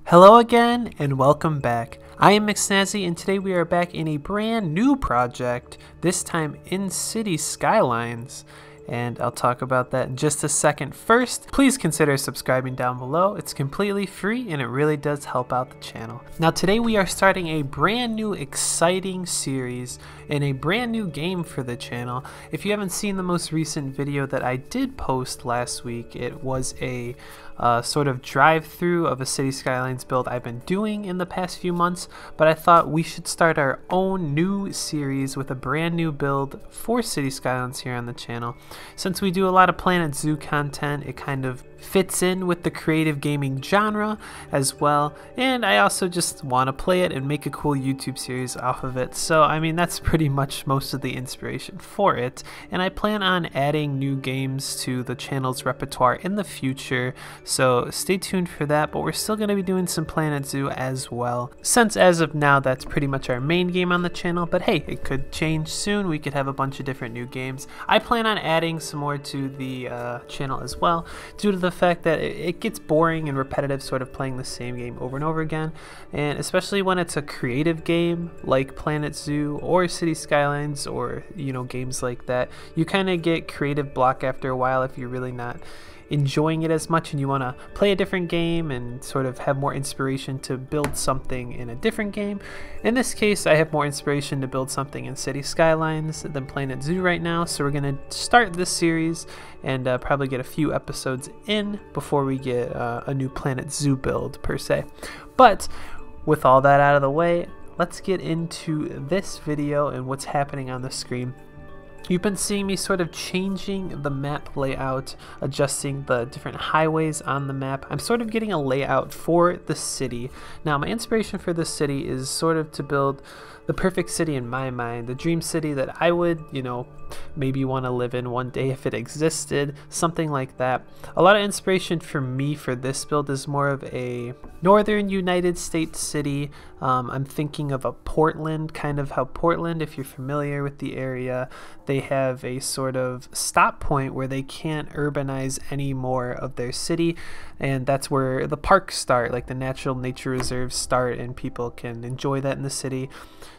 Hello again and welcome back. I am McSnazzi and today we are back in a brand new project, this time in City Skylines. And I'll talk about that in just a second. First, please consider subscribing down below. It's completely free and it really does help out the channel. Now today we are starting a brand new exciting series and a brand new game for the channel. If you haven't seen the most recent video that I did post last week, it was a sort of drive-through of a City Skylines build I've been doing in the past few months, but I thought we should start our own new series with a brand new build for City Skylines here on the channel. Since we do a lot of Planet Zoo content, it kind of fits in with the creative gaming genre as well, and I also just want to play it and make a cool YouTube series off of it. So I mean, that's pretty much most of the inspiration for it, and I plan on adding new games to the channel's repertoire in the future, so stay tuned for that. But we're still going to be doing some Planet Zoo as well, since as of now that's pretty much our main game on the channel. But hey, it could change soon. We could have a bunch of different new games. I plan on adding some more to the channel as well, due to the fact that it gets boring and repetitive sort of playing the same game over and over again, and especially when it's a creative game like Planet Zoo or City Skylines, or games like that, you kind of get creative block after a while if you're really not enjoying it as much and you want to play a different game and sort of have more inspiration to build something in a different game. In this case, I have more inspiration to build something in City Skylines than Planet Zoo right now, so we're going to start this series and probably get a few episodes in before we get a new Planet Zoo build per se. But with all that out of the way, let's get into this video and what's happening on the screen. You've been seeing me sort of changing the map layout, adjusting the different highways on the map. I'm sort of getting a layout for the city. Now, my inspiration for this city is sort of to build the perfect city in my mind, the dream city that I would, maybe want to live in one day if it existed, something like that. A lot of inspiration for me for this build is more of a northern United States city. I'm thinking of a Portland, kind of how Portland, if you're familiar with the area, they have a sort of stop point where they can't urbanize any more of their city, and that's where the parks start, like the natural nature reserves start, and people can enjoy that in the city.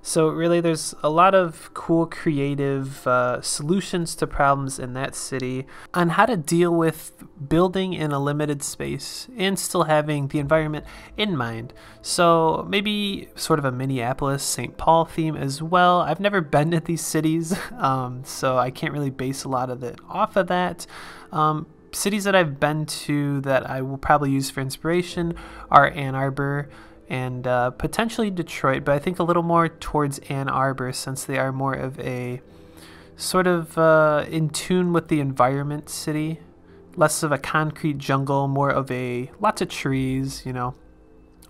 So really there's a lot of cool creative solutions to problems in that city on how to deal with building in a limited space and still having the environment in mind. So maybe sort of a Minneapolis, St. Paul theme as well. I've never been to these cities, so I can't really base a lot of it off of that. Cities that I've been to that I will probably use for inspiration are Ann Arbor and potentially Detroit, but I think a little more towards Ann Arbor since they are more of a sort of in tune with the environment city, less of a concrete jungle, more of a lots of trees,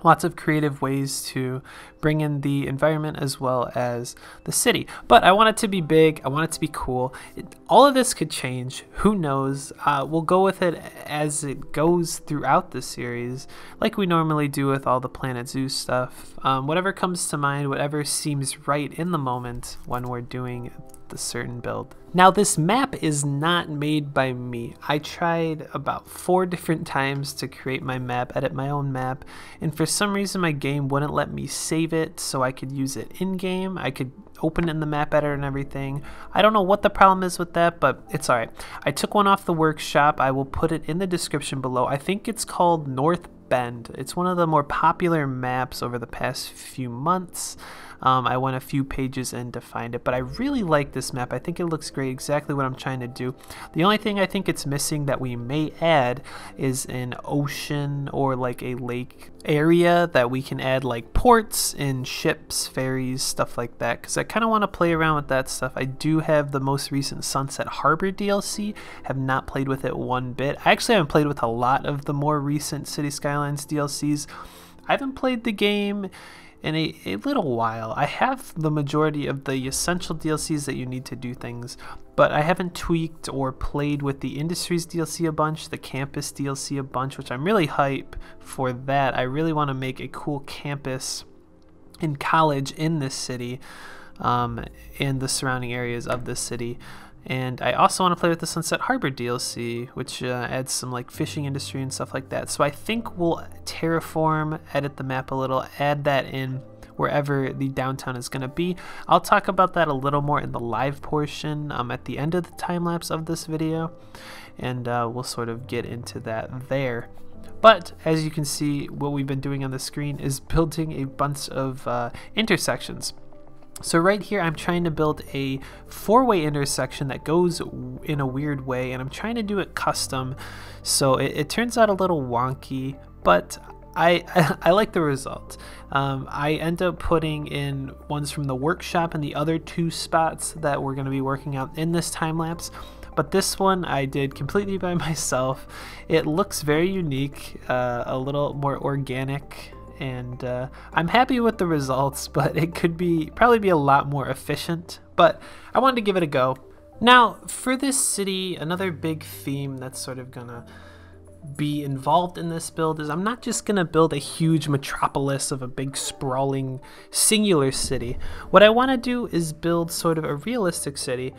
lots of creative ways to bring in the environment as well as the city. But I want it to be big, I want it to be cool. All of this could change, who knows. We'll go with it as it goes throughout the series, like we normally do with all the Planet Zoo stuff. Whatever comes to mind, whatever seems right in the moment when we're doing the certain build. Now, this map is not made by me. I tried about 4 different times to create my map, edit my own map, and for some reason my game wouldn't let me save it so I could use it in-game. I could open it in the map editor and everything. I don't know what the problem is with that, but it's alright. I took one off the workshop. I will put it in the description below. I think it's called North Bend. It's one of the more popular maps over the past few months. I went a few pages in to find it, but I really like this map. I think it looks great, exactly what I'm trying to do. The only thing I think it's missing that we may add is an ocean or like a lake area that we can add like ports and ships, ferries, stuff like that, because I kind of want to play around with that stuff. I do have the most recent Sunset Harbor DLC, have not played with it one bit. I actually haven't played with a lot of the more recent City Skylines DLCs. I haven't played the game in a little while. I have the majority of the essential DLCs that you need to do things, but I haven't tweaked or played with the Industries DLC a bunch, the Campus DLC a bunch, which I'm really hype for that. I really want to make a cool campus in college in this city, in the surrounding areas of this city. And I also want to play with the Sunset Harbor DLC, which adds some like fishing industry and stuff like that. So I think we'll terraform, edit the map a little, add that in wherever the downtown is going to be. I'll talk about that a little more in the live portion at the end of the time lapse of this video, and we'll sort of get into that there. But as you can see, what we've been doing on the screen is building a bunch of intersections. So right here, I'm trying to build a four-way intersection that goes in a weird way, and I'm trying to do it custom, so it turns out a little wonky, but I like the result. I end up putting in ones from the workshop and the other two spots that we're going to be working out in this time lapse. But this one I did completely by myself. It looks very unique, a little more organic, and I'm happy with the results, but it could probably be a lot more efficient, but I wanted to give it a go. Now for this city, another big theme that's sort of gonna be involved in this build is I'm not just gonna build a huge metropolis of a big sprawling singular city. What I want to do is build sort of a realistic city.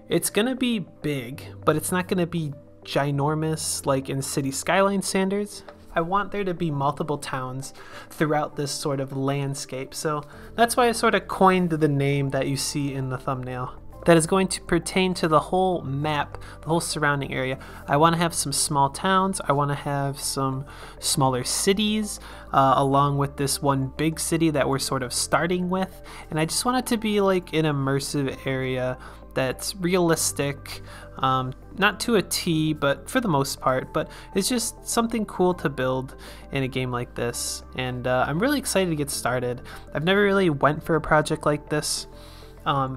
It's gonna be big, but it's not gonna be ginormous like in City Skylines standards. I want there to be multiple towns throughout this sort of landscape, so that's why I sort of coined the name that you see in the thumbnail. That is going to pertain to the whole map, the whole surrounding area. I want to have some small towns, I want to have some smaller cities, along with this one big city that we're sort of starting with, and I just want it to be like an immersive area that's realistic, not to a T, but for the most part, but it's just something cool to build in a game like this, and I'm really excited to get started. I've never really went for a project like this,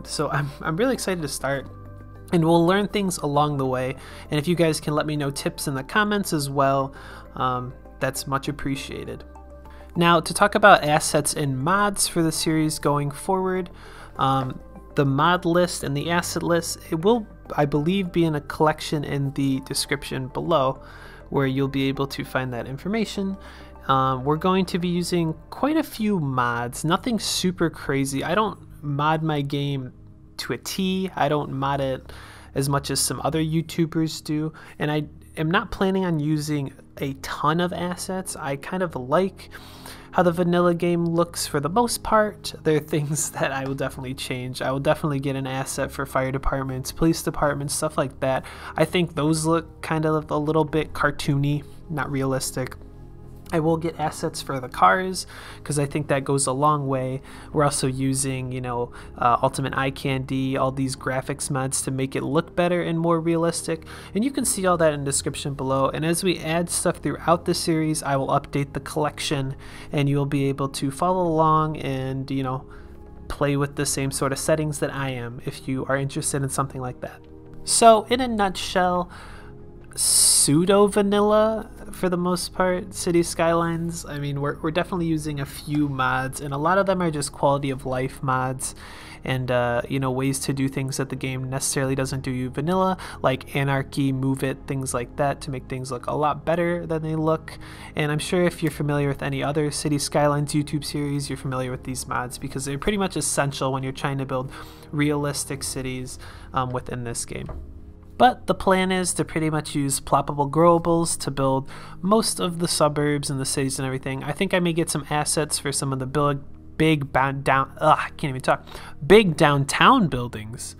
so I'm really excited to start, and we'll learn things along the way, and if you guys can let me know tips in the comments as well, that's much appreciated. Now to talk about assets and mods for the series going forward, the mod list and the asset list, it will, I believe, be in a collection in the description below where you'll be able to find that information. We're going to be using quite a few mods, nothing super crazy. I don't mod my game to a T. I don't mod it as much as some other YouTubers do, and I am not planning on using a ton of assets. I kind of like how the vanilla game looks for the most part. There are things that I will definitely change. I will definitely get an asset for fire departments, police departments, stuff like that. I think those look kind of a little bit cartoony, not realistic. I will get assets for the cars because I think that goes a long way. We're also using, you know, Ultimate Eye Candy, all these graphics mods to make it look better and more realistic. And you can see all that in the description below. And as we add stuff throughout the series, I will update the collection and you'll be able to follow along and, you know, play with the same sort of settings that I am if you are interested in something like that. So in a nutshell, pseudo vanilla for the most part, City Skylines. I mean, we're definitely using a few mods, and a lot of them are just quality of life mods and you know, ways to do things that the game necessarily doesn't do vanilla, like anarchy, move it, things like that, to make things look a lot better than they look. And I'm sure if you're familiar with any other City Skylines YouTube series, you're familiar with these mods because they're pretty much essential when you're trying to build realistic cities within this game. But the plan is to pretty much use ploppable growables to build most of the suburbs and the cities and everything. I think I may get some assets for some of the big downtown buildings,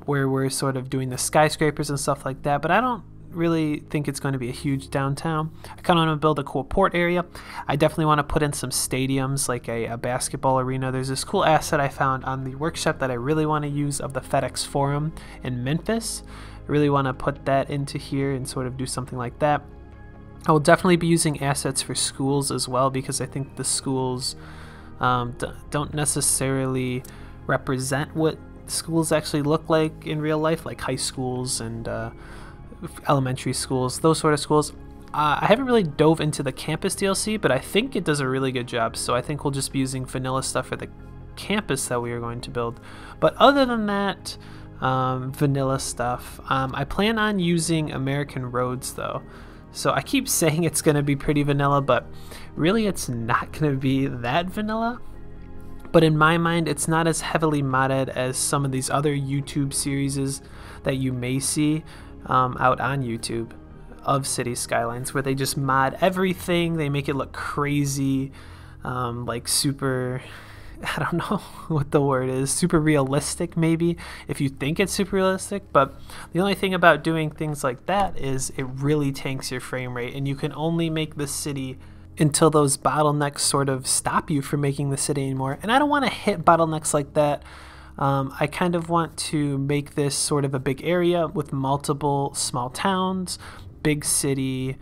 where we're sort of doing the skyscrapers and stuff like that, but I don't really think it's going to be a huge downtown. I kind of want to build a cool port area. I definitely want to put in some stadiums, like a basketball arena. There's this cool asset I found on the workshop that I really want to use of the FedEx Forum in Memphis. I really want to put that into here and sort of do something like that. I will definitely be using assets for schools as well, because I think the schools don't necessarily represent what schools actually look like in real life, like high schools and elementary schools, those sort of schools. I haven't really dove into the campus DLC, but I think it does a really good job, so I think we'll just be using vanilla stuff for the campus that we are going to build. But other than that, vanilla stuff. I plan on using American roads though, so I keep saying it's going to be pretty vanilla, but really it's not going to be that vanilla. But in my mind, it's not as heavily modded as some of these other YouTube series that you may see out on YouTube of City Skylines, where they just mod everything. They make it look crazy, like super, I don't know what the word is, super realistic maybe, if you think it's super realistic. But the only thing about doing things like that is it really tanks your frame rate, and you can only make the city until those bottlenecks sort of stop you from making the city anymore. And I don't want to hit bottlenecks like that. I kind of want to make this sort of a big area with multiple small towns, big city,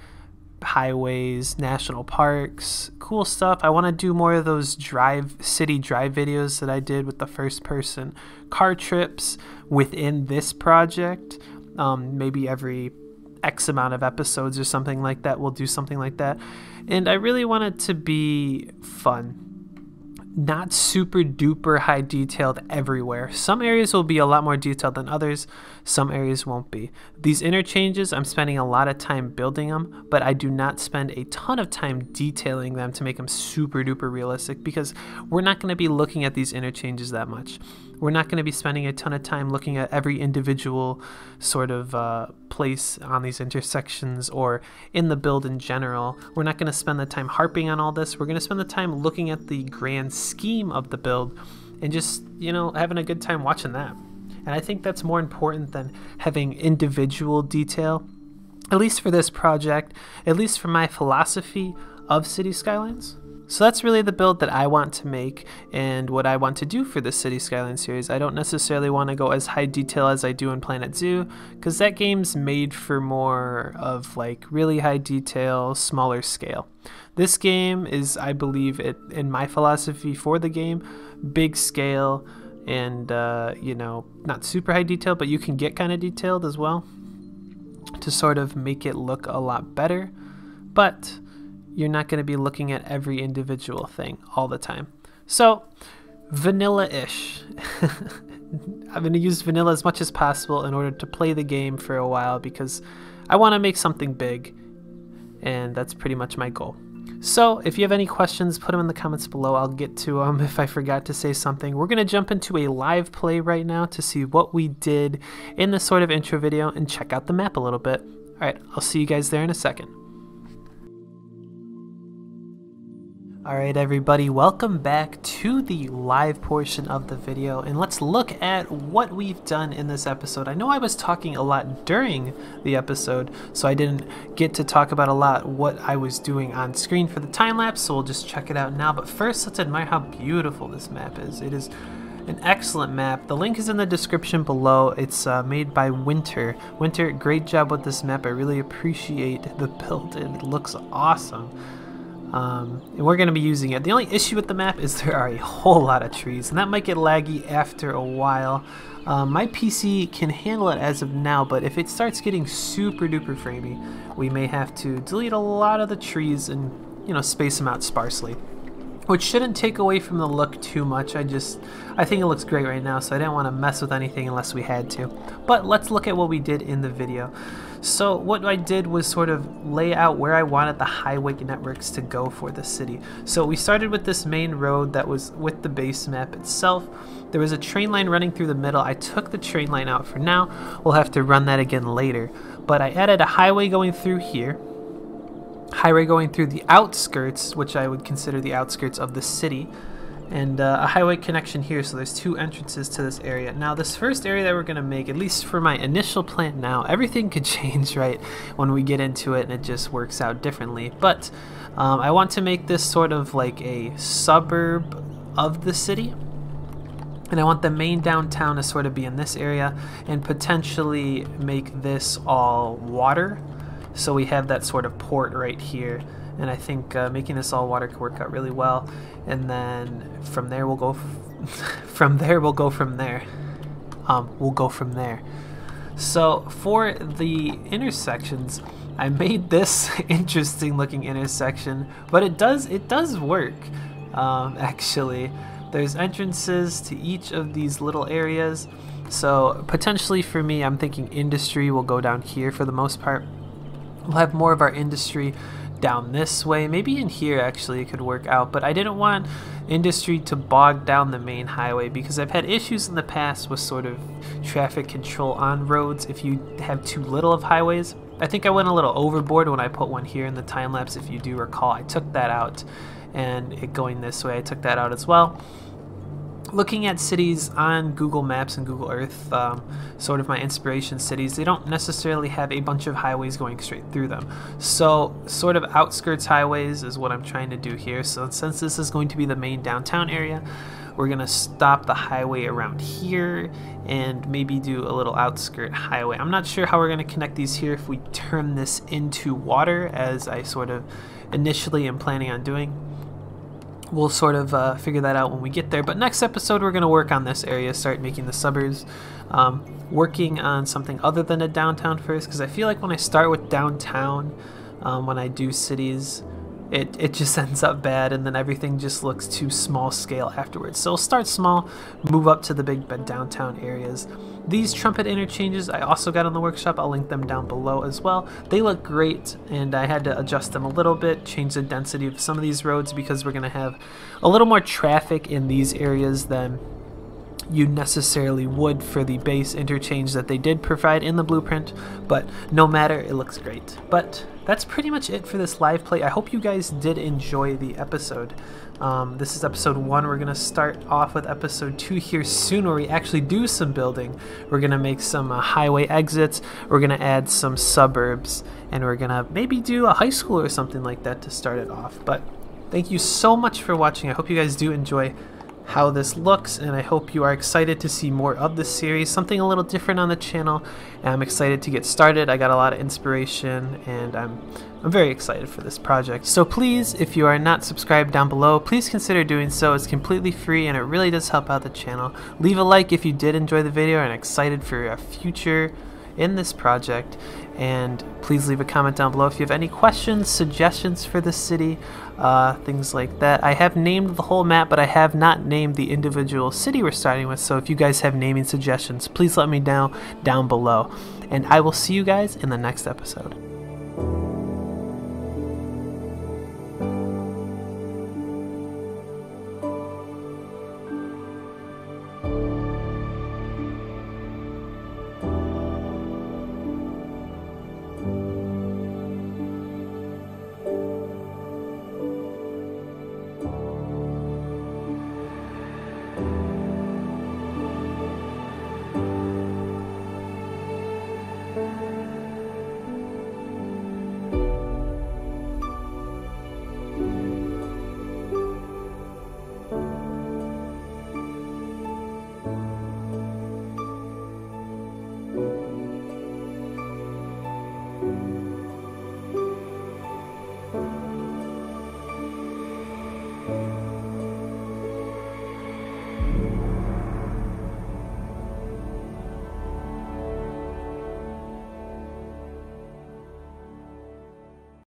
highways, national parks, cool stuff. I want to do more of those city drive videos that I did with the first person car trips within this project. Maybe every X amount of episodes or something like that, we'll do something like that. And I really want it to be fun, not super duper high detailed everywhere. Some areas will be a lot more detailed than others, some areas won't be. These interchanges, I'm spending a lot of time building them, but I do not spend a ton of time detailing them to make them super duper realistic, because we're not going to be looking at these interchanges that much. We're not going to be spending a ton of time looking at every individual sort of place on these intersections or in the build in general. We're not going to spend the time harping on all this. We're going to spend the time looking at the grand scheme of the build and just, you know, having a good time watching that. And I think that's more important than having individual detail, at least for this project, at least for my philosophy of City Skylines. So that's really the build that I want to make and what I want to do for the City Skylines series. I don't necessarily want to go as high detail as I do in Planet Zoo, because that game's made for more of like really high detail, smaller scale. This game is, I believe, in my philosophy for the game, big scale and, you know, not super high detail, but you can get kind of detailed as well to sort of make it look a lot better. But you're not going to be looking at every individual thing all the time. So, vanilla-ish. I'm going to use vanilla as much as possible in order to play the game for a while, because I want to make something big, and that's pretty much my goal. So, if you have any questions, put them in the comments below. I'll get to them if I forgot to say something. We're going to jump into a live play right now to see what we did in this sort of intro video and check out the map a little bit. All right, I'll see you guys there in a second. Alright everybody, welcome back to the live portion of the video, and let's look at what we've done in this episode. I know I was talking a lot during the episode, so I didn't get to talk about a lot what I was doing on screen for the time lapse, so we'll just check it out now. But first, let's admire how beautiful this map is. It is an excellent map. The link is in the description below. It's made by Winter. Winter, great job with this map. I really appreciate the build. It looks awesome. And we're going to be using it. The only issue with the map is there are a whole lot of trees, and that might get laggy after a while. My PC can handle it as of now, but if it starts getting super duper framey, we may have to delete a lot of the trees and, you know, space them out sparsely, which shouldn't take away from the look too much. I think it looks great right now, so I didn't want to mess with anything unless we had to. But let's look at what we did in the video. So what I did was sort of lay out where I wanted the highway networks to go for the city. So we started with this main road that was with the base map itself. There was a train line running through the middle. I took the train line out for now. We'll have to run that again later. But I added a highway going through here, highway going through the outskirts, which I would consider the outskirts of the city, and a highway connection here, so there's two entrances to this area. Now this first area that we're going to make, at least for my initial plan now, everything could change right when we get into it and it just works out differently, but I want to make this sort of like a suburb of the city, and I want the main downtown to sort of be in this area and potentially make this all water, so we have that sort of port right here. And I think making this all water could work out really well. And then from there we'll go we'll go from there. So for the intersections, I made this interesting looking intersection, but it does work. Actually, there's entrances to each of these little areas. So potentially for me, I'm thinking industry will go down here for the most part. We'll have more of our industry down this way. Maybe in here actually it could work out, but I didn't want industry to bog down the main highway because I've had issues in the past with sort of traffic control on roads if you have too little of highways. I think I went a little overboard when I put one here in the time lapse. If you do recall, I took that out, and it going this way, I took that out as well. Looking at cities on Google Maps and Google Earth, sort of my inspiration cities, they don't necessarily have a bunch of highways going straight through them. So sort of outskirts highways is what I'm trying to do here. So since this is going to be the main downtown area, we're going to stop the highway around here and maybe do a little outskirt highway. I'm not sure how we're going to connect these here if we turn this into water, as I sort of initially am planning on doing. We'll sort of figure that out when we get there. But next episode, we're going to work on this area, start making the suburbs, working on something other than a downtown first, because I feel like when I start with downtown, when I do cities, it just ends up bad, and then everything just looks too small scale afterwards. So we'll start small, move up to the big downtown areas. These trumpet interchanges I also got on the workshop. I'll link them down below as well. They look great, and I had to adjust them a little bit, change the density of some of these roads because we're going to have a little more traffic in these areas than you necessarily would for the base interchange that they did provide in the blueprint. But no matter, it looks great. But that's pretty much it for this live play. I hope you guys did enjoy the episode. This is episode 1. We're going to start off with episode 2 here soon, where we actually do some building. We're going to make some highway exits. We're going to add some suburbs, and we're going to maybe do a high school or something like that to start it off. But thank you so much for watching. I hope you guys do enjoy how this looks, and I hope you are excited to see more of this series, something a little different on the channel, and I'm excited to get started. I got a lot of inspiration, and I'm very excited for this project. So please, if you are not subscribed down below, please consider doing so. It's completely free, and it really does help out the channel. Leave a like if you did enjoy the video and are excited for a future in this project, and please leave a comment down below if you have any questions, suggestions for the city, things like that. I have named the whole map, but I have not named the individual city we're starting with, so if you guys have naming suggestions, please let me know down below, and I will see you guys in the next episode.